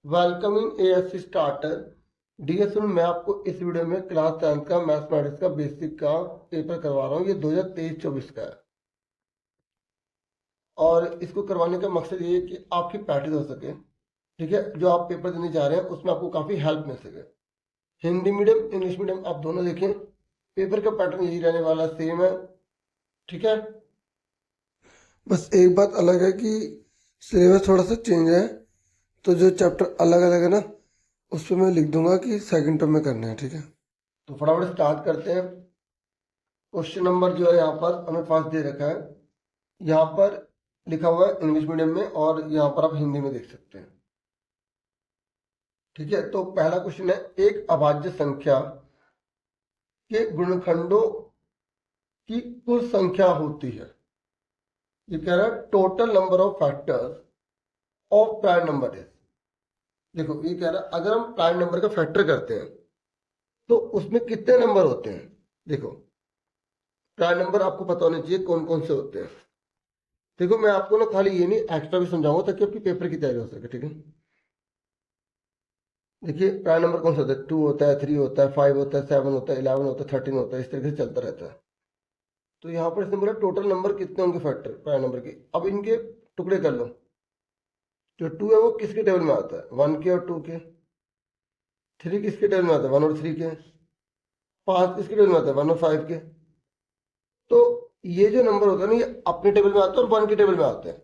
Welcome in ASC starter. Dear student, मैं आपको इस वीडियो में क्लास 10th का मैथमेटिक्स का बेसिक का पेपर करवा रहा हूँ। ये 2023-24 का है और इसको करवाने का मकसद ये है कि आपकी प्रैक्टिस हो सके। ठीक है, जो आप पेपर देने जा रहे हैं उसमें आपको काफ़ी हेल्प मिल सके। हिंदी मीडियम इंग्लिश मीडियम आप दोनों देखें, पेपर का पैटर्न यही रहने वाला, सेम है। ठीक है, बस एक बात अलग है कि सिलेबस थोड़ा सा चेंज है, तो जो चैप्टर अलग अलग है ना, उस पर मैं लिख दूंगा कि सेकंड टर्म में करना है। ठीक है, तो फटाफट स्टार्ट करते हैं। क्वेश्चन नंबर जो है यहाँ पर हमें फर्स्ट दे रखा है, यहाँ पर लिखा हुआ है इंग्लिश मीडियम में और यहाँ पर आप हिंदी में देख सकते हैं। ठीक है, तो पहला क्वेश्चन है, एक अभाज्य संख्या के गुणनखंडों की कुल संख्या होती है। ये कह रहा है total number of factors of prime number is. देखो, ये कह रहा है अगर हम प्राइम नंबर का फैक्टर करते हैं तो उसमें कितने नंबर होते हैं। देखो, प्राइम नंबर आपको पता होना चाहिए कौन कौन से होते हैं। देखो, मैं आपको ना खाली ये नहीं एक्स्ट्रा भी समझाऊंगा ताकि आपकी पेपर की तैयारी हो सके। ठीक है, देखिए प्राइम नंबर कौन सा होता है, 2 होता है, 3 होता है, 5 होता है, 7 होता है, 11 होता है, 13 होता है, इस तरीके से चलता रहता है। तो यहाँ पर इसने बोला टोटल नंबर कितने होंगे फैक्टर प्राइम नंबर के। अब इनके टुकड़े कर लो। जो 2 है वो किसके टेबल में आता है, 1 के और 2 के। 3 किसके टेबल में आता है, 1 और 3 के। 5 किसके टेबल में आता है, 1 और 5 के। तो ये जो नंबर होता है ना, ये अपने टेबल में आता है और 1 के टेबल में आता है,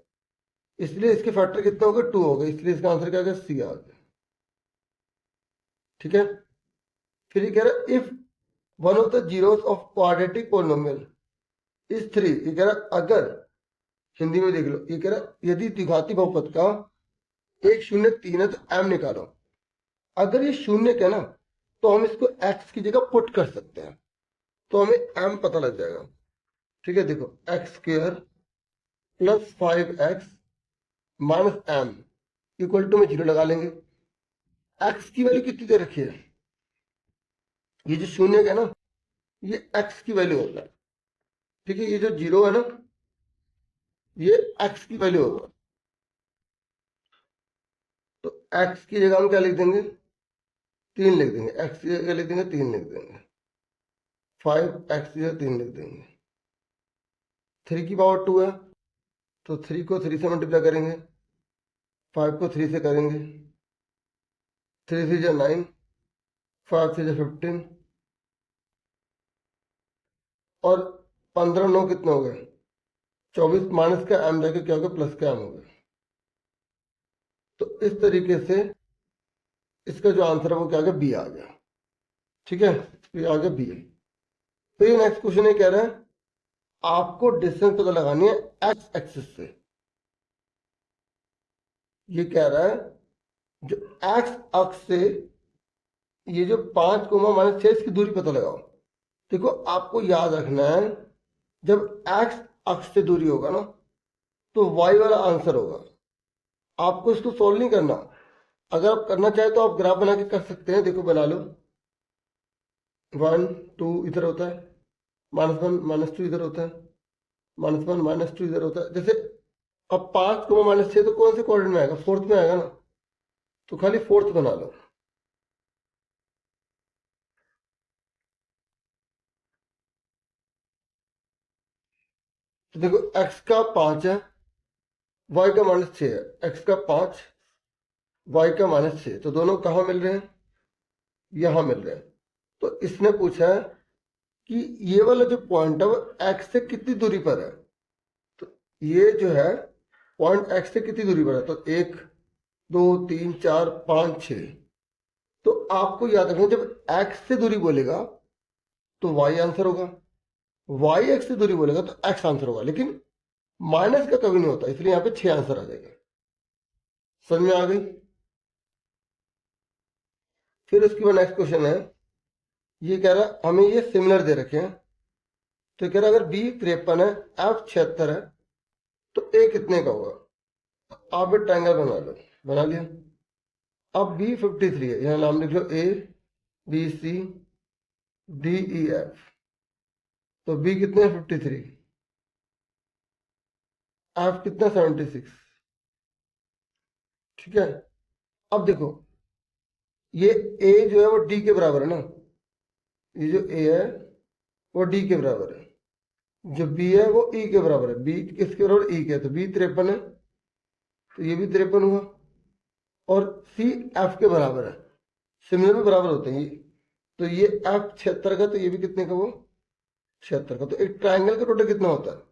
इसलिए इसके फैक्टर कितने हो गए, 2 हो गए, इसलिए इसका आंसर क्या आ गया, सी आ गया। ठीक है, फिर ये कह रहा है if one of the zeros of quadratic polynomial is 3। ये कह रहा है अगर, हिंदी में देख लो, ये कह रहा है यदि द्विघाती बहुपद का एक शून्य 3 है तो एम निकालो। अगर ये शून्य का ना, तो हम इसको एक्स की जगह पुट कर सकते हैं, तो हमें एम पता लग जाएगा। ठीक है, देखो x square plus 5x minus m equal to में 0 लगा लेंगे। एक्स की वैल्यू कितनी दे रखी है, ये जो शून्य का है ना, ये एक्स की वैल्यू होता है। ठीक है, ये जो 0 है ना, ये एक्स की वैल्यू होगा। तो एक्स की जगह हम क्या लिख देंगे, 3 लिख देंगे। एक्स की जगह लिख देंगे 3 लिख देंगे। 5x की जगह 3 लिख देंगे। 3 की पावर 2 है, तो 3 को 3 से मल्टीप्लाई करेंगे, 5 को 3 से करेंगे, 3 3 जा 9, 5 3 जा 15 और 15 9 कितने हो गए, 24 माइनस का एम जाके क्या हो गया, प्लस का एम हो गया। तो इस तरीके से इसका जो आंसर है वो क्या आ गया, बी आ गया। ठीक है, ये आ गया बी। तो ये नेक्स्ट क्वेश्चन है, कह रहा है आपको डिस्टेंस पता लगानी है एक्स एक्सिस से। ये कह रहा है जो एक्स अक्ष से ये जो 5 कोमा माइनस 6 इसकी दूरी पता लगाओ। देखो, आपको याद रखना है जब एक्स अक्ष से दूरी होगा ना, तो वाई वाला आंसर होगा। आपको इसको सोल्व नहीं करना। अगर आप करना चाहे तो आप ग्राफ बना के कर सकते हैं। देखो बना लो, 1 2 इधर होता है, -1 -2 इधर होता है, -1 -2 इधर होता है। जैसे अब 5 को -6 तो कौन से क्वाड्रेंट में आएगा, फोर्थ में आएगा ना, तो खाली फोर्थ बना लो। तो देखो x का 5 है, y का -6 है। x का 5, y का -6, तो दोनों कहाँ मिल रहे हैं, यहां मिल रहे हैं। तो इसने पूछा है कि ये वाला जो पॉइंट है वो x से कितनी दूरी पर है। तो ये जो है पॉइंट x से कितनी दूरी पर है, तो 1 2 3 4 5 6। तो आपको याद रखना, जब x से दूरी बोलेगा तो y आंसर होगा, y x से दूरी बोलेगा तो x आंसर होगा, लेकिन माइनस का कभी नहीं होता, इसलिए यहाँ पे 6 आंसर आ जाएगा। समझ में आ गई। फिर उसके बाद नेक्स्ट क्वेश्चन है, ये कह रहा है हमें ये सिमिलर दे रखे हैं। तो कह रहा है अगर बी 53 है, एफ 76 है, तो ए कितने का होगा। आप एक ट्रायंगल बना लो, बना लिया। अब बी 53 है, यहाँ नाम लिख लो A B C D E F. तो बी कितने हैं, 53, एफ कितना 76। ठीक है, अब देखो ये a जो है वो d के बराबर है ना, ये जो a है वो d के बराबर है, जो b है वो e के बराबर है। b किसके बराबर? e के, तो b 53 है, तो ये भी 53 हुआ। और c f के बराबर है, सिमिलर में बराबर होते हैं ये, तो ये f 76 का, तो ये भी कितने का? वो 76 का। तो एक ट्राइंगल का टोटल कितना होता है?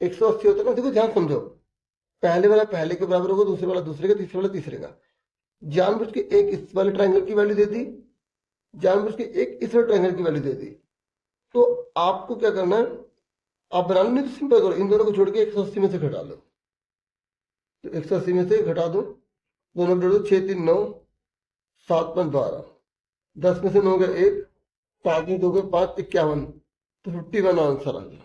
180 होता है ना। देखो ध्यान समझो, पहले वाला पहले के बराबर होगा, दूसरे वाला दूसरे का, तीसरे वाला तीसरे का। जानबूझ के एक इस वाले ट्राइंगल की वैल्यू दे दी, जानबूझ के एक इस वाले ट्राइंगल की वैल्यू दे दी। तो आपको क्या करना है, आप बना लो, नहीं तो सिंपल करो, इन दोनों को छोड़ के 180 में से घटा लो। तो 180 में से घटा दो, दोनों को जोड़ दो, 6 3 9, 7 5 12, 10 में से 9 गया 1, 5 में 2 गए 5, 51, तो 51 आंसर आ गया।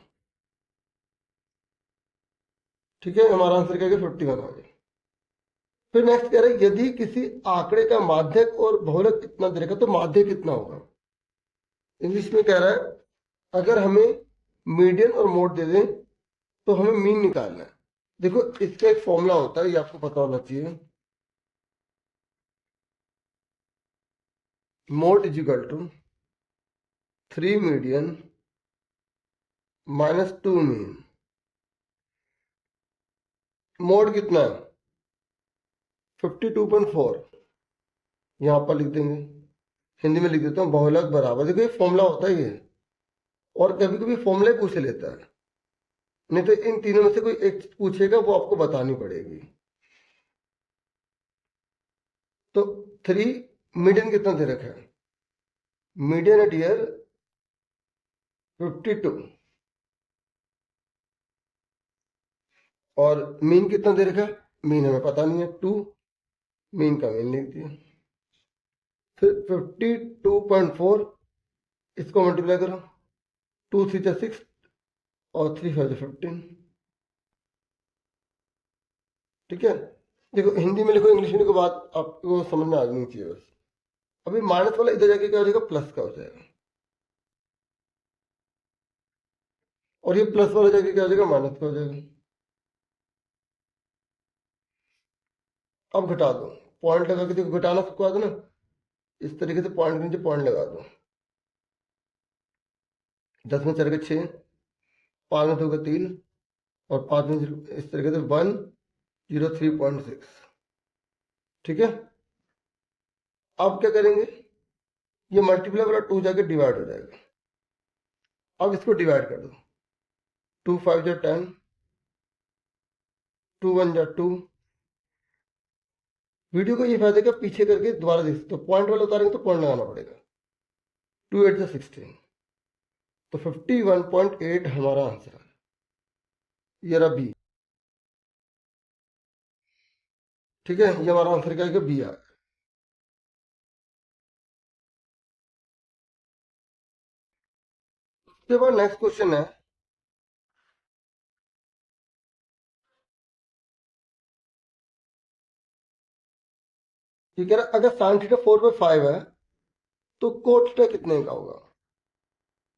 ठीक है, हमारा आंसर क्या है? 51 आ गया। फिर नेक्स्ट कह रहे हैं यदि किसी आंकड़े का माध्यक और बहुलक इतना दे रखा तो माध्यक कितना होगा। इंग्लिश में कह रहा है अगर हमें मीडियन और मोड दे दें तो हमें मीन निकालना है। देखो इसका एक फॉर्मूला होता है, ये आपको पता होना चाहिए। Mode is equal to 3 median minus 2 mean. Mode कितना है? 52.4, यहां पर लिख देंगे, हिंदी में लिख देता हूँ बहुलक बराबर। देखो ये फॉर्मूला होता है ये, और कभी कभी फॉर्मूला पूछ लेता है, नहीं तो इन तीनों में से कोई एक पूछेगा, वो आपको बतानी पड़ेगी। तो 3 मीडियन कितना दे रखा है? मीडियन है डियर 52, और मीन कितना दे रखा है? मीन हमें पता नहीं है, 2, मीन का मीन लिख दिया। फिर 52.4, इसको मल्टीप्लाई करो, 2 3 जा 6 और 3 5 जा 15। ठीक है, देखो हिंदी में लिखो, इंग्लिश में लिखो, बात आपको समझ में आ जानी चाहिए बस। अभी माइनस वाला इधर जाके क्या हो जाएगा? प्लस का हो जाएगा, और ये प्लस वाला जाके क्या हो जाएगा? माइनस का हो जाएगा। अब घटा दो, पॉइंट लगा के, देखो घटाना सबको आता ना, इस तरीके से पॉइंट के नीचे पॉइंट लगा दो। 10 में 4 के 6, 5 में 2 के 3, और 5 में इस तरीके से 103.6। ठीक है, अब क्या करेंगे, ये मल्टीप्लाई वाला 2 जाके डिवाइड हो जाएगा। अब इसको डिवाइड कर दो, 2 5 जा 10, 2 1 जा 2। वीडियो को ये फायदा है कि पीछे करके दोबारा देख सकते हो, पॉइंट वाला उतारेंगे तो पॉइंट लगाना पड़ेगा। 2 8 जा 16, तो 51.8 हमारा आंसर है, ये रहा बी। ठीक है, ये हमारा आंसर क्या है? बी आ गया। उसके बाद नेक्स्ट क्वेश्चन है, ये कह रहा है अगर साइन थीटा 4/5 है तो कोट थीटा कितने का होगा।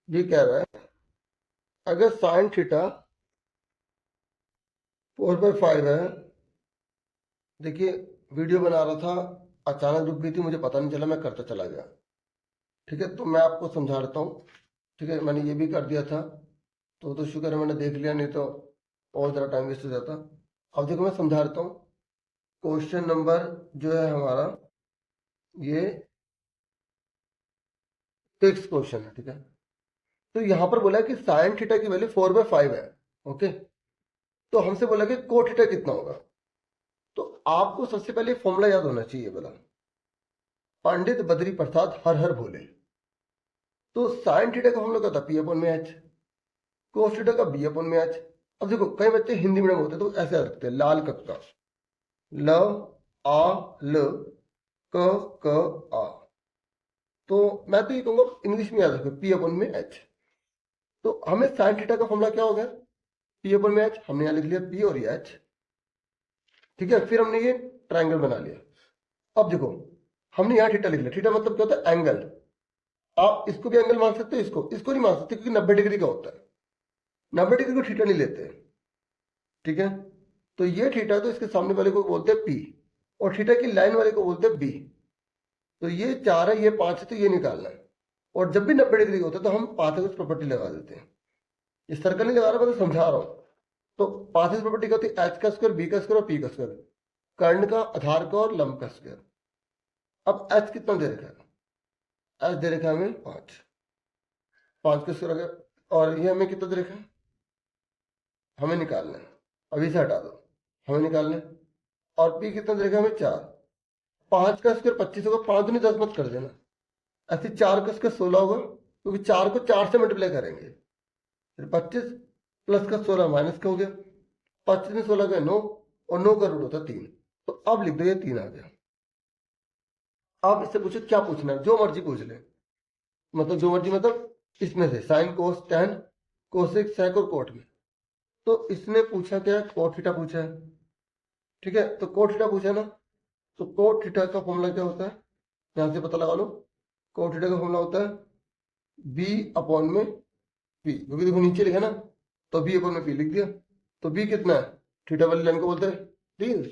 ये कह रहा है अगर साइन थीटा 4/5 है, देखिए वीडियो बना रहा था, अचानक रुक गई थी, मुझे पता नहीं चला, मैं करता चला गया। ठीक है, तो मैं आपको समझा देता हूँ। ठीक है, मैंने ये भी कर दिया था, तो शुक्र है मैंने देख लिया, नहीं तो और ज़रा टाइम वेस्ट हो जाता। अब देखो मैं समझा देता हूँ। क्वेश्चन नंबर जो है हमारा, ये फिक्स क्वेश्चन है। ठीक है, तो यहां पर बोला है कि साइन थीटा की वैल्यू 4/5 है। ओके, तो हमसे बोला कि कोट थीटा कितना होगा। तो आपको सबसे पहले फॉर्मूला याद होना चाहिए, बोला पंडित बद्री प्रसाद हर हर भोले। तो साइन थीटा का हम लोग का था P/H, कोस थीटा का B/H। अब देखो कई बच्चे हिंदी मीडियम होते हैं तो ऐसे रखते हैं, लाल कक्का, ल आ ल क आ। तो मैं तो ये कहूंगा इंग्लिश में याद रखो P/H। तो हमें साइन थीटा का फॉर्मूला क्या हो गया? P/H, हमने यहां लिख लिया P और ये H। ठीक है, फिर हमने ये ट्रायंगल बना लिया। अब देखो हमने यहाँ थीटा लिख लिया, थीटा मतलब क्या होता है? एंगल। आप इसको भी एंगल मान सकते हो, इसको नहीं मान सकते, क्योंकि 90 डिग्री का होता है, 90 डिग्री को थीटा नहीं लेते। ठीक है, तो ये थीटा, तो इसके सामने वाले को बोलते हैं पी। और थीटा की लाइन वाले को बोलते हैं बी। तो ये 4 है, ये 5 है, तो ये निकालना है। और जब भी 90 डिग्री होता है तो हम पाथागोरस प्रॉपर्टी लगा देते हैं। ये सर्कल नहीं लगा रहा, मैं तो समझा रहा हूँ। तो पाथागोरस प्रॉपर्टी क्या होती है? एच का स्क्वायर, बी का स्क्वायर और पी का स्क्वायर, कर्ण का, आधार का और लंब का स्क्वायर। अब एच कितना दे रखा है? एच दे रखा है हमें 5, 5 का स्क्वायर अगर, और ये हमें कितना दे रखा है? हमें निकालना है, अभी से हटा दो, हमें निकालना है। और पी कितना दे रखा है हमें? 4। 5 का स्क्वायर 25 होगा, 5 दूनी 10 मत कर देना। ऐसे 4 का स्क्वायर 16 होगा, क्योंकि 4 को 4 से मल्टीप्लाई करेंगे। फिर 25 प्लस का 16 माइनस का हो गया, 25 में 16 का 9, और 9 का रूट होता है 3। तो अब लिख दो ये 3 आ गया। आप इससे पूछो क्या पूछना है, जो मर्जी पूछ ले, मतलब जो मर्जी, मतलब इसमें से sine cos tan cosec sec और कोट में। तो इसने पूछा क्या? कोट थीटा पूछा है, ठीक है। तो कोट थीटा पूछा है ना, तो कोट थीटा का फॉर्मूला क्या होता है? यहां से पता लगा लो। कोट थीटा का फॉर्मूला होता है बी अपॉन में पी, क्योंकि देखो नीचे लिखा ना, तो बी अपॉन में पी लिख दिया। तो बी कितना है? थीटा वाली लाइन को बोलते हैं 3,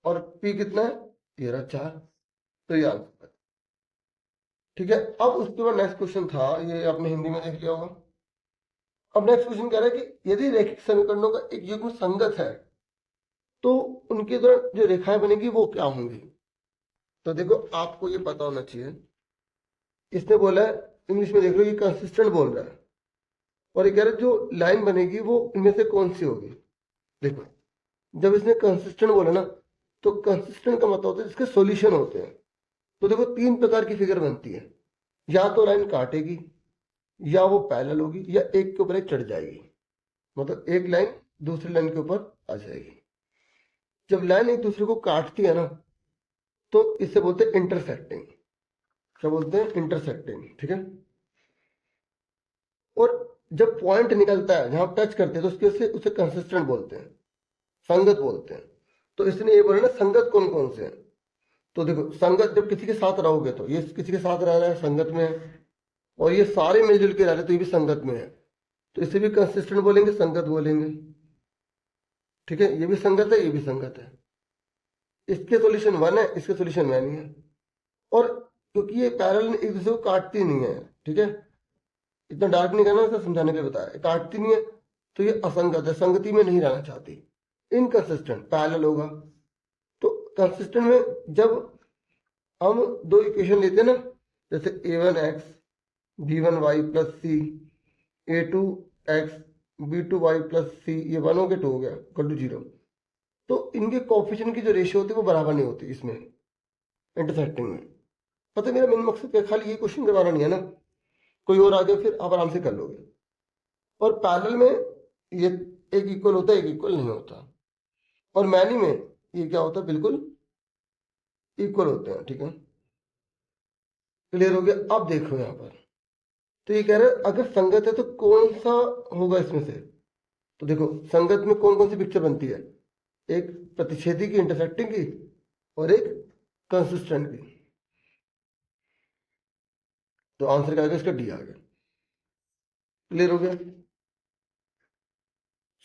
और पी कितना है? ये रहा 4। तो ये आंसर है, ठीक है। अब उसके बाद नेक्स्ट क्वेश्चन था, ये आपने हिंदी में देख लिया होगा। अब नेक्स्ट क्वेश्चन कह रहा है कि यदि रैखिक समीकरणों का एक युग्म संगत है तो उनके द्वारा जो रेखाएं बनेगी वो क्या होंगी? तो देखो आपको ये पता होना चाहिए। इसने बोला है, इंग्लिश में देख लो, ये कंसिस्टेंट बोल रहा है, और ये कह रहा है जो लाइन बनेगी वो इनमें से कौन सी होगी। देखो जब इसने कंसिस्टेंट बोला ना, तो कंसिस्टेंट का मतलब होता है जिसके सॉल्यूशन होते हैं। तो देखो 3 प्रकार की फिगर बनती है, या तो लाइन काटेगी, या वो पैरेलल होगी, या एक के ऊपर एक चढ़ जाएगी। मतलब एक लाइन दूसरी लाइन के ऊपर आ जाएगी। जब लाइन एक दूसरे को काटती है ना, तो इसे बोलते हैं इंटरसेक्टिंग। क्या बोलते हैं? इंटरसेक्टिंग, ठीक है। और जब पॉइंट निकलता है जहां टच करते हैं, तो उसके से उसे कंसिस्टेंट बोलते हैं, संगत बोलते हैं। तो इसने ये बोला ना संगत कौन कौन से हैं। तो देखो संगत, जब किसी के साथ रहोगे तो ये किसी के साथ रह रहा है, संगत में है। और ये सारे मिलजुल के रह रहे हैं, तो ये भी संगत में है। तो इसे भी कंसिस्टेंट बोलेंगे, संगत बोलेंगे, ठीक है। ये भी संगत है, ये भी संगत है। इसके सॉल्यूशन 1 है, इसके सॉल्यूशन में नहीं है। और क्योंकि ये पैरेलल एक दूसरे को काटती नहीं है, ठीक है, इतना डार्क नहीं करना, इसका समझाने के लिए बताया, काटती नहीं है, तो ये असंगत है, संगति में नहीं रहना चाहती। इनकंसिस्टेंट पैरेलल होगा। तो कंसिस्टेंट में जब हम दो इक्वेशन लेते हैं ना, जैसे a1x b1y प्लस सी, a2x b2y प्लस सी, ये 1 हो गया, 2 हो गया, इक्वल टू 0। तो इनके कोफिशिएंट की जो रेशियो होती है वो बराबर नहीं होती इसमें, इंटरसेक्टिंग में। पता है मेरा मेन मकसद क्या? खाली ये क्वेश्चन करवाना नहीं है ना, कोई और आ गया फिर आप आराम से कर लोगे। और पैरेलल में ये एक इक्वल होता है, एक इक्वल नहीं होता। और मैनी में ये क्या होता है? बिल्कुल इक्वल होते हैं, ठीक है। क्लियर हो गया? अब देखो यहाँ पर, तो ये कह रहे हैं अगर संगत है तो कौन सा होगा इसमें से। तो देखो संगत में कौन कौन सी पिक्चर बनती है? एक प्रतिच्छेदी की, इंटरसेक्टिंग की, और एक कंसिस्टेंट की। तो आंसर क्या आ गया इसका? डी आ गया। क्लियर हो गया?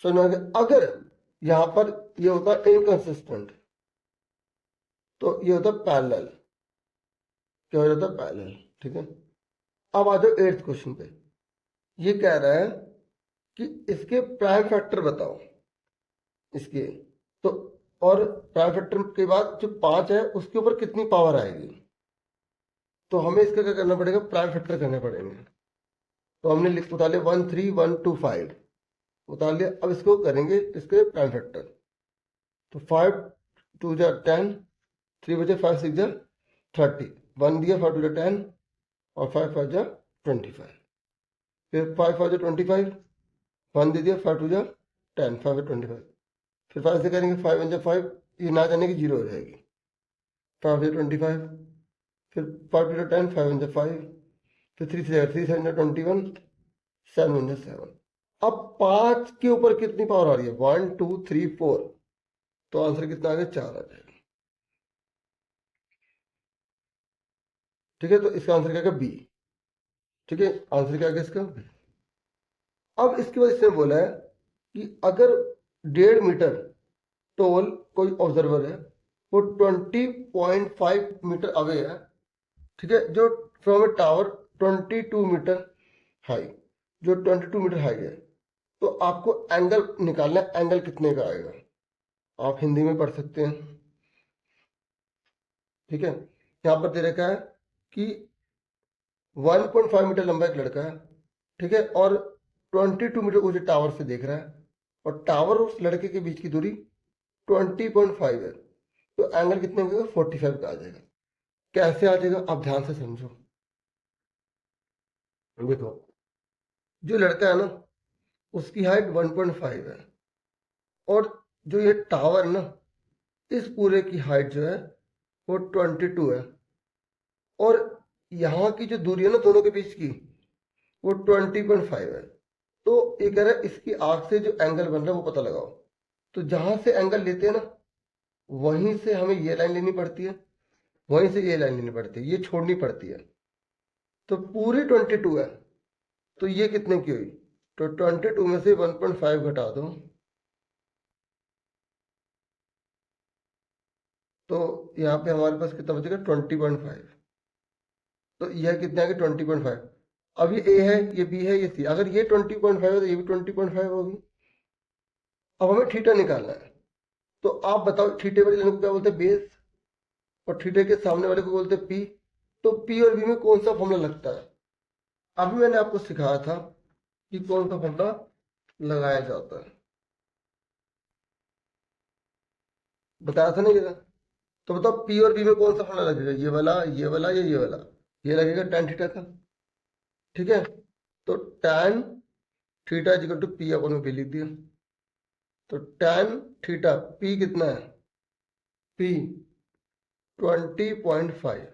समझ में आ गया? अगर यहां पर ये होता है इनकंसिस्टेंट, तो ये होता है पैरेलल। क्या हो जाता है? पैरेलल, ठीक है। अब आ जाओ 8th क्वेश्चन पे। ये कह रहा है कि इसके प्राइम फैक्टर बताओ, इसके। तो और प्राइम फैक्टर के बाद जो 5 है उसके ऊपर कितनी पावर आएगी। तो हमें इसका क्या करना पड़ेगा? प्राइम फैक्टर करने पड़ेंगे। तो हमने लिख उतार लिया 1 3 1 2 5 उतार लिया। अब इसको करेंगे इसके प्राइम फैक्टर। तो 5 2 जा 10, 3 बजे 5 6 जा 30, 1 दिया, 5 2 जा 10, और 5 5 जा 25। फिर 5 5 जा 25, 1 दे दिया, 5 2 जा 10, 5 जा 25। फिर 5 से करेंगे, 5 1 जा 5, ये ना जाने की 0 हो जाएगी, 5 जा 25। फिर 5 2 जा 10, 5 1 जा 5, फिर 3 से 3 7 जा 21, 7 1 जा 7। अब 5 के ऊपर कितनी पावर आ रही है? 1 2 3 4। तो आंसर कितना आ गया? 4 आ जाएगा, ठीक है। तो इसका आंसर क्या है? बी, ठीक है। आंसर क्या है इसका? बी। अब इसके बाद इसने बोला है कि अगर 1.5 मीटर टोल कोई ऑब्जर्वर है वो 20.5 मीटर अवे है, ठीक है, जो from a tower 22 metre high, जो 22 मीटर हाई है। तो आपको एंगल निकालना है, एंगल कितने का आएगा आप हिंदी में पढ़ सकते हैं, ठीक है। यहाँ पर दे रखा है कि 1.5 मीटर लंबा एक लड़का है, ठीक है, और 22 मीटर ऊंचे टावर से देख रहा है, और टावर और उस लड़के के बीच की दूरी 20.5 है। तो एंगल कितने का 45 का आ जाएगा। कैसे आ जाएगा आप ध्यान से समझो। देखो, जो लड़का है ना उसकी हाइट 1.5 है, और जो ये टावर ना इस पूरे की हाइट जो है वो 22 है, और यहाँ की जो दूरी है ना दोनों के बीच की वो 20.5 है। तो ये कह रहा है इसकी आंख से जो एंगल बन रहा है वो पता लगाओ। तो जहां से एंगल लेते हैं ना वहीं से हमें ये लाइन लेनी पड़ती है, वहीं से ये लाइन लेनी पड़ती है, ये छोड़नी पड़ती है। तो पूरी 22 है, तो ये कितने की हुई, तो 22 में से 1.5 घटा दो, तो यहाँ पे हमारे पास कितना बचेगा 20.5। तो यह कितना है 20.5। अब ये ए है, ये बी है, ये सी, अगर ये 20.5 है तो ये भी 20.5 होगी। अब हमें थीटा निकालना है। तो आप बताओ थीटे वाले लाइन को क्या बोलते हैं, बेस, और थीटे के सामने वाले को बोलते हैं पी। तो पी और बी में कौन सा फॉर्मूला लगता है, अभी मैंने आपको सिखाया था कि कौन सा फॉर्मूला लगाया जाता है, बताया था ना ये। तो बताओ पी और बी में कौन सा फॉर्मूला लगेगा, ये वाला या ये वाला, ये लगेगा tan थीटा का, ठीक है। तो tan theta equal to P अपन में पी लिख दिया। तो tan थीटा पी कितना है, पी 20.5,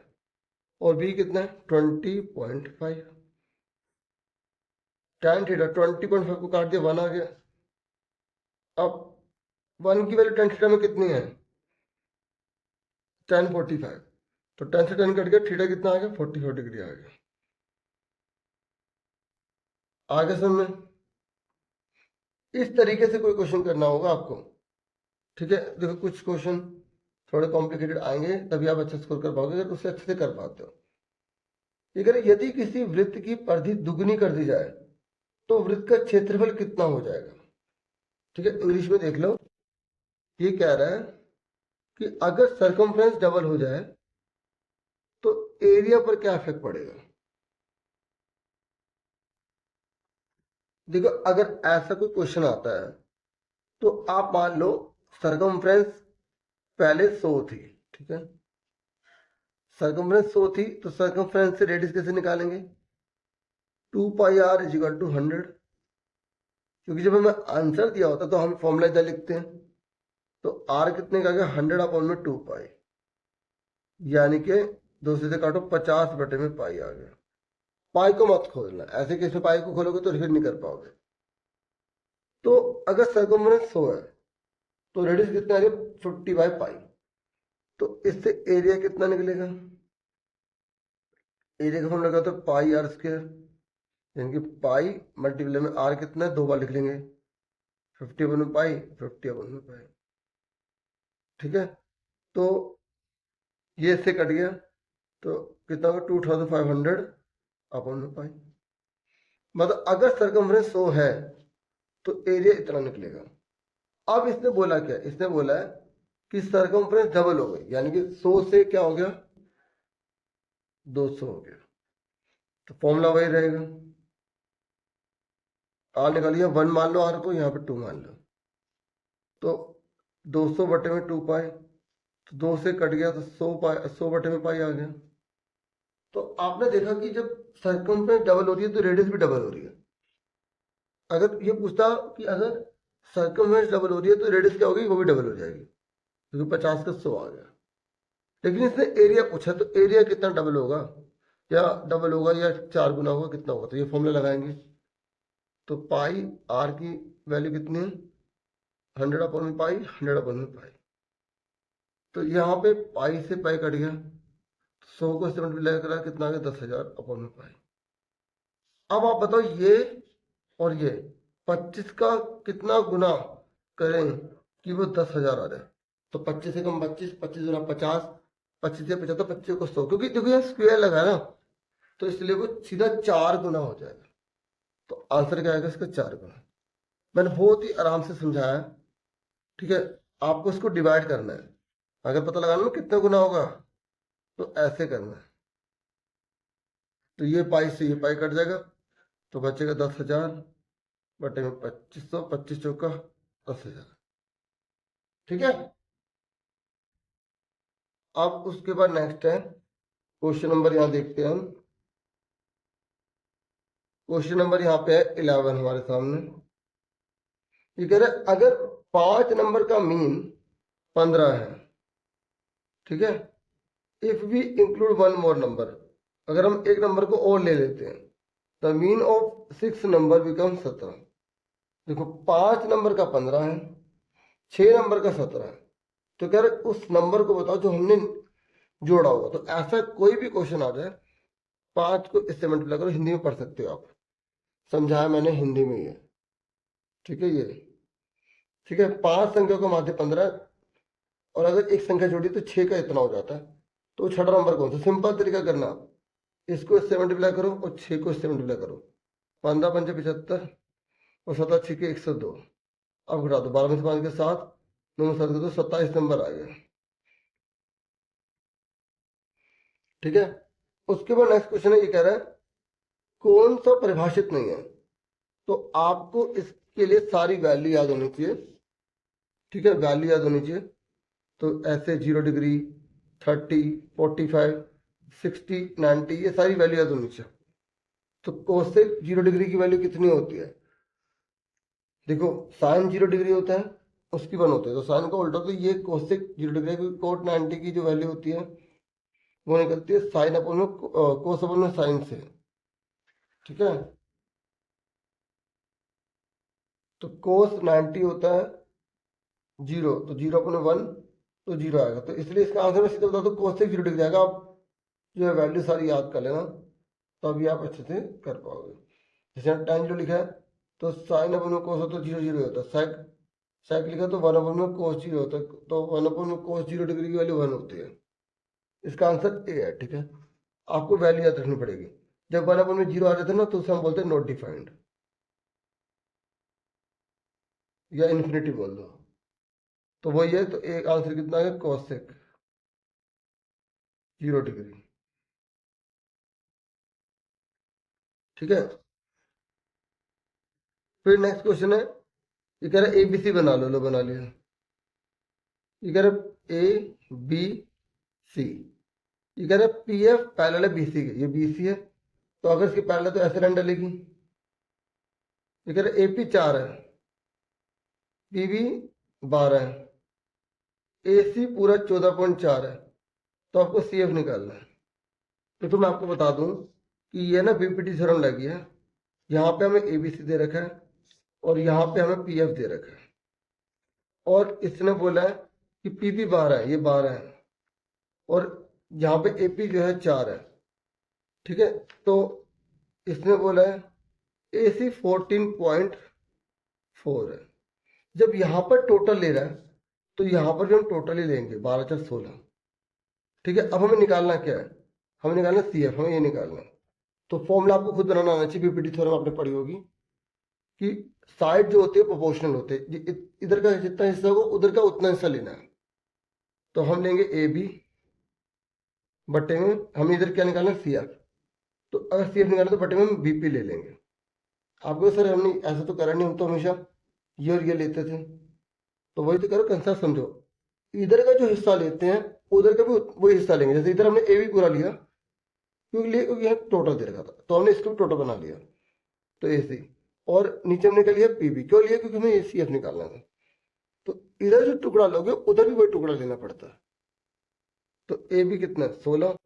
और बी कितना है 20.5। tan थीटा 20.5 को काट दिया, 1 आ गया। अब 1 की वैल्यू tan थीटा में कितनी है, tan 45। तो tan से tan कट गया, थीटा कितना आ गया 44 डिग्री आ गया। आगे समझ में, इस तरीके से कोई क्वेश्चन करना होगा आपको, ठीक है। देखो कुछ क्वेश्चन थोड़े कॉम्प्लिकेटेड आएंगे तभी आप अच्छा स्कोर कर पाओगे अगर उससे अच्छे से कर पाते हो। अगर यदि किसी वृत्त की परिधि दुगनी कर दी जाए तो वृत्त का क्षेत्रफल कितना हो जाएगा, ठीक है। इंग्लिश में देख लो, ये कह रहा है कि अगर सरकमफ्रेंस डबल हो जाए तो एरिया पर क्या इफेक्ट पड़ेगा। देखो अगर ऐसा कोई क्वेश्चन आता है तो आप मान लो सरकमफ्रेंस पहले 100 थी, ठीक है, सरकमफ्रेंस 100 थी, तो सरकमफ्रेंस से रेडियस कैसे निकालेंगे, 2πr इज इक्वल टू 100। क्योंकि जब हमें आंसर दिया होता तो हम फॉर्मूला इधर लिखते हैं। तो r कितने का आ गया 100 अपॉन में 2π, यानी कि दो से काटो 50 बटे में पाई आ गया। पाई को मत खोलना, ऐसे केस में पाई को खोलोगे तो फिर नहीं कर पाओगे। तो अगर सरकमफ्रेंस 100 है तो रेडियस कितना आ गया 50/पाई। तो इससे एरिया कितना निकलेगा, एरिया का फॉर्मूला क्या होता है पाई आर स्क्वायर, यानी कि पाई मल्टीप्लाई में आर कितना है, 2 बार लिख लेंगे, 50/पाई 50/पाई, ठीक है। तो ये इससे कट गया, तो कितना होगा 2500 अपॉन में पाई। मतलब अगर सरकमफ्रेंस 100 है तो एरिया इतना निकलेगा। अब इसने बोला क्या, इसने बोला है कि सरकमफ्रेंस डबल हो गई, यानी कि 100 से क्या हो गया 200 हो गया। तो फॉर्मूला वही रहेगा, आर निकालिए 1 मान लो आर को, यहाँ पे 2 मान लो, तो 200 बटे में 2π, तो 2 से कट गया तो 100 बटे में पाई आ गया। तो आपने देखा कि जब सरकमफ्रेंस डबल हो रही है तो रेडियस भी डबल हो रही है। अगर ये पूछता कि अगर सरकमफ्रेंस डबल हो रही है तो रेडियस क्या होगी, वो भी डबल हो जाएगी, क्योंकि 50 का 100 आ गया। लेकिन इसने एरिया पूछा, तो एरिया कितना डबल होगा, या डबल होगा या 4 गुना होगा, कितना होगा, तो ये फॉर्मूला लगाएंगे। तो पाई आर की वैल्यू कितनी है 100 अपॉन में पाई, 100 अपॉन में पाई। तो यहाँ पे पाई से पाई कट गया, 100 को इससे मल्टीप्लाई करा कितना आ गया 10,000 अपॉन में पाई। अब आप बताओ ये और ये 25 का कितना गुना करें कि वो 10,000 आ जाए। तो 25 से कम 25, 25 गुना 50, 25 से 75, 25 को 100, क्योंकि देखो यहाँ स्क्वायर लगा है ना, तो इसलिए वो सीधा 4 गुना हो जाएगा। तो आंसर क्या आएगा इसका? 4 गुना। मैंने बहुत ही आराम से समझाया, ठीक है। आपको इसको डिवाइड करना है, अगर पता लगाना ना कितना गुना होगा तो ऐसे करना है। तो ये पाई से ये पाई कट जाएगा, तो बचेगा 10,000 बटे में 2500, 25 चौका 10,000, ठीक है। अब उसके बाद नेक्स्ट है क्वेश्चन नंबर, यहाँ देखते हैं हम। क्वेश्चन नंबर यहाँ पे है 11 हमारे सामने। ये कह रहे अगर 5 नंबर का मीन 15 है, ठीक है, if we include one more number, अगर हम एक नंबर को और ले लेते हैं, the mean of 6 number become 17। देखो 5 नंबर का 15 है, 6 नंबर का 17 है, तो कह रहे उस नंबर को बताओ जो हमने जोड़ा होगा। तो ऐसा कोई भी क्वेश्चन आ जाए, 5 को इससे मल्टीप्लाई करो, हिंदी में पढ़ सकते हो आप, समझाया मैंने हिंदी में ही है, ठीक है। ये ठीक है, 5 संख्या को माध्य 15, और अगर एक संख्या जोड़ी तो 6 का इतना हो जाता है। तो छठा नंबर कौन सा? सिंपल तरीका करना, इसको इससे मल्टीप्लाई करो और 6 को इससे मल्टीप्लाई करो। 15 पंजे 75 और 7 6 के 102। अब घटा दो, 12 में से 5 के 7, 9 में 7 के 2, 27 नंबर आ गया, ठीक है। उसके बाद नेक्स्ट क्वेश्चन है, ये कह रहा है कौन सा परिभाषित नहीं है। तो आपको इसके लिए सारी वैल्यू याद होनी चाहिए, ठीक है, वैल्यू याद होनी चाहिए। तो ऐसे 0 डिग्री, 30, 45, 60, 90, ये सारी वैल्यू याद होनी चाहिए। तो कोसेक 0 डिग्री की वैल्यू कितनी होती है? देखो साइन 0 डिग्री होता है, उसकी 1 होती है, तो साइन का उल्टा, तो ये कोसेक 0 डिग्री, कोट 90 की जो वैल्यू होती है वो निकलती है साइन अपन में कोस अपन में साइन से, ठीक है। तो कोस 90 होता है 0, तो 0 अपन में 1, तो 0 आएगा। तो इसलिए इसका आंसर मैं सीधा बता दो, कोसेक 0 डिग्री आएगा। आप जो है वैल्यू सारी याद कर लेना, तभी आप अच्छे से कर पाओगे। जैसे यहाँ tan 0 लिखा है, तो साइन अपन में कोस होता है 0 0 होता है, सेक सेक लिखा तो 1 अपन में कोस 0 होता है, तो 1 अपन में कोस 0 डिग्री की वैल्यू 1 होती है। इसका आंसर ए है, ठीक है। आपको वैल्यू याद रखनी पड़ेगी। जब 1 अपन में 0 आ जाता है ना, तो उसे हम बोलते हैं नॉट डिफाइंड, या इन्फिनिटी बोल दो, तो वही है। तो एक आंसर कितना है? कोसेक 0 डिग्री, ठीक है। फिर नेक्स्ट क्वेश्चन है, ये कह रहा है एबीसी बना लो बना लिया। ये कह रहा है ए बी सी, ये कह रहा है पी एफ पैरेलल है बीसी के, ये बीसी है, तो अगर इसकी पैरेलल तो ऐसे लाइन डलेगी। ये कह रहा है एपी 4 है, पीबी 12 है, एसी पूरा 14.4 है, तो आपको सीएफ निकालना है। तो मैं आपको बता दूं कि ये ना बीपीटी थ्योरम लगी है, यहाँ पे हमें एबीसी दे रखा है और यहाँ पे हमें पीएफ दे रखा है, और इसने बोला है कि पीबी 12 है, ये 12 है, और यहाँ पे एपी जो है 4 है, ठीक है। तो इसने बोला है एसी 14.4 है। जब यहाँ पर टोटल ले रहा है, तो यहाँ पर भी हम टोटल ही लेंगे, 12 4 16, ठीक है। अब हमें निकालना क्या है? हमें निकालना सीएफ, हमें ये निकालना है। तो फॉर्मूला आपको खुद बनाना आना चाहिए, बीपीटी थ्योरम आपने पढ़ी होगी कि साइड जो होती है प्रोपोर्शनल होते हैं, इधर का जितना हिस्सा होगा उधर का उतना हिस्सा लेना है। तो हम लेंगे ए बी बटे में, हमें इधर क्या निकालना है? सीएफ। तो अगर सीएफ निकालना तो बटे में हम बीपी ले लेंगे। आपको सर हमने ऐसा तो करा नहीं, हम तो हमेशा ये और ये लेते थे, तो वही तो करो, कंसेप्ट समझो। इधर का जो हिस्सा लेते हैं उधर का भी वही हिस्सा लेंगे। जैसे इधर हमने ए बी पूरा लिया, क्योंकि यहाँ टोटल दे रखा था, तो हमने इसको भी टोटल बना लिया, तो ए सी। और नीचे हमने क्या लिया? पीबी। क्यों लिया? क्योंकि हमें ए सी एफ निकालना था। तो इधर जो टुकड़ा लोगे उधर भी वही टुकड़ा लेना पड़ता है। तो ए बी कितना है? 16,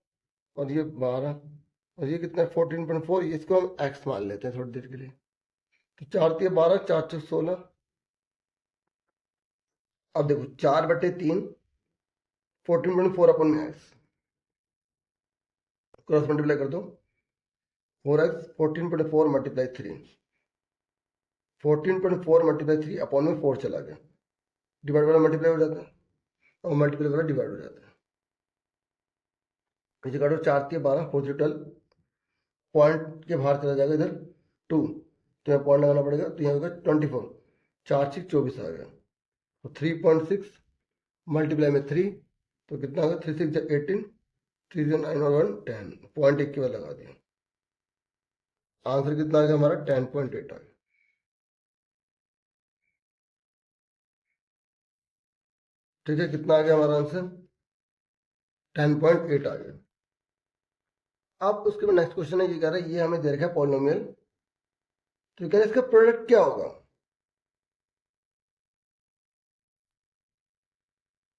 और ये 12, और ये कितना है? 14.4। इसको हम एक्स मान लेते हैं थोड़ी देर के लिए। तो 4 3 12, 4 4 16। अब देखो 4 बटे 3, 14.4 अपन में एक्स, क्रॉस मल्टीप्लाई कर दो, 4x 14.4 मल्टीप्लाई 3, 14.4 मल्टीप्लाई 3 अपॉन में 4 चला गया, डिवाइड बाय मल्टीप्लाई हो जाता है। और मल्टीपल करो डिवाइड हो जाता है। इसे काटो 4 3 12 4 3 12, पॉइंट के बाहर चला जाएगा इधर 2, तो यहाँ पॉइंट लगाना पड़ेगा, तो यहाँ होगा 24, 4 6 24 आ गया। तो 3.6 मल्टीप्लाई में 3, तो कितना होगा 3 6 18, 3 9 और 1 10, पॉइंट एक के बाद लगा दिया। आंसर कितना आ गया हमारा 10.8 आ गया। ठीक है, कितना आ गया हमारा आंसर 10.8 आ गया। अब उसके बाद नेक्स्ट क्वेश्चन है, ये कह रहा है ये हमें दे रखा है पॉलिनोमियल, तो कह रहा है इसका प्रोडक्ट क्या होगा।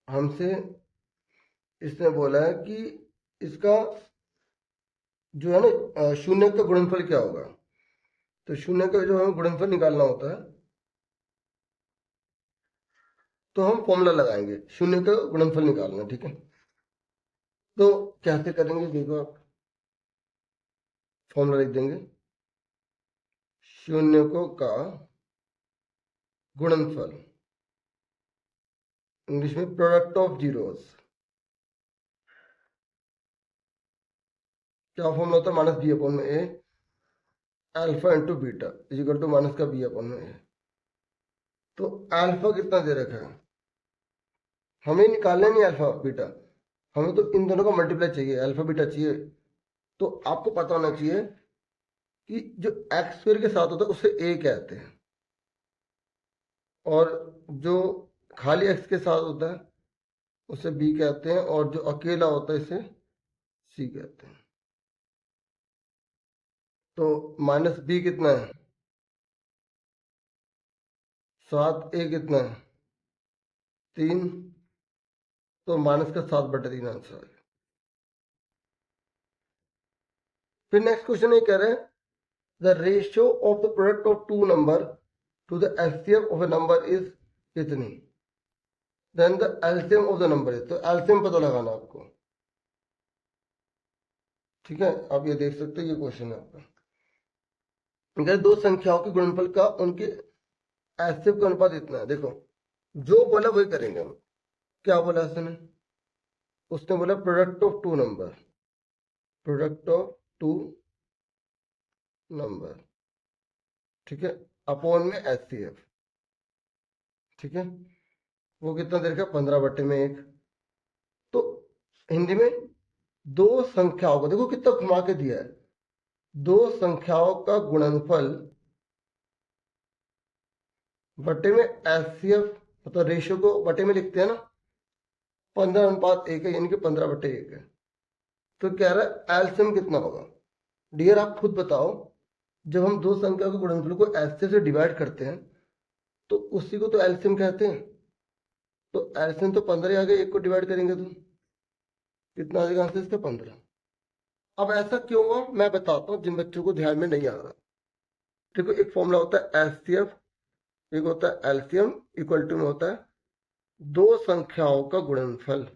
हमसे इसने बोला है कि इसका जो है ना शून्य का गुणनफल क्या होगा। तो शून्य का जो हमें गुणनफल निकालना होता है, तो हम फॉर्मूला लगाएंगे शून्य का गुणनफल निकालना। ठीक है, तो कैसे करेंगे देखो आप, फॉर्मूला लिख देंगे शून्यकों का गुणनफल, इंग्लिश में प्रोडक्ट ऑफ जीरोस। क्या फॉर्मूला होता है, माइनस बी अपॉन में A alpha into beta is equal to minus का बी अपॉन में ए। तो अल्फा कितना दे रखा है, हमें निकालना नहीं अल्फा बीटा, हमें तो इन दोनों का मल्टीप्लाई चाहिए, अल्फा बीटा चाहिए। तो आपको पता होना चाहिए कि जो एक्स स्क्वायर के साथ होता है उसे ए कहते हैं, और जो खाली एक्स के साथ होता है उसे बी कहते हैं, और जो अकेला होता है इसे सी कहते हैं। तो माइनस बी कितना है 7, ए कितना है 3, तो माइनस का 7/3 आंसर है। फिर नेक्स्ट क्वेश्चन ये कह रहे हैं the ratio of the product of two number to the LCM of a number is कितनी, then the LCM of the number is, तो एलसीएम पता लगाना आपको। ठीक है, आप ये देख सकते हो, ये क्वेश्चन है आपका। अगर दो संख्याओं के गुणनफल का उनके एलसीएम का अनुपात इतना है, देखो जो बोला वही करेंगे हम। क्या बोला उसने बोला product of two number, product of two number, ठीक है, अपॉन में एचसीएफ। ठीक है, वो कितना दे रखा 15/1। तो हिंदी में दो संख्याओं को देखो कितना घुमा के दिया है, दो संख्याओं का गुणनफल बटे में एचसीएफ, मतलब रेशियो को बटे में लिखते हैं ना, 15:1 है, यानी कि 15/1 है। तो कह रहा है एलसीएम कितना होगा। डियर आप खुद बताओ, जब हम दो संख्या के गुणनफल को एचसीएफ से डिवाइड करते हैं तो उसी को तो एलसीएम कहते हैं। तो एलसीएम तो 15 आ गया, एक को डिवाइड करेंगे तो कितना आ जाएगा आंसर इसका 15। अब ऐसा क्यों हुआ मैं बताता हूँ जिन बच्चों को ध्यान में नहीं आ रहा। देखो एक फॉर्मूला होता है एचसीएफ, एक होता है एलसीएम, इक्वल टू में होता है दो संख्याओं का गुणनफल।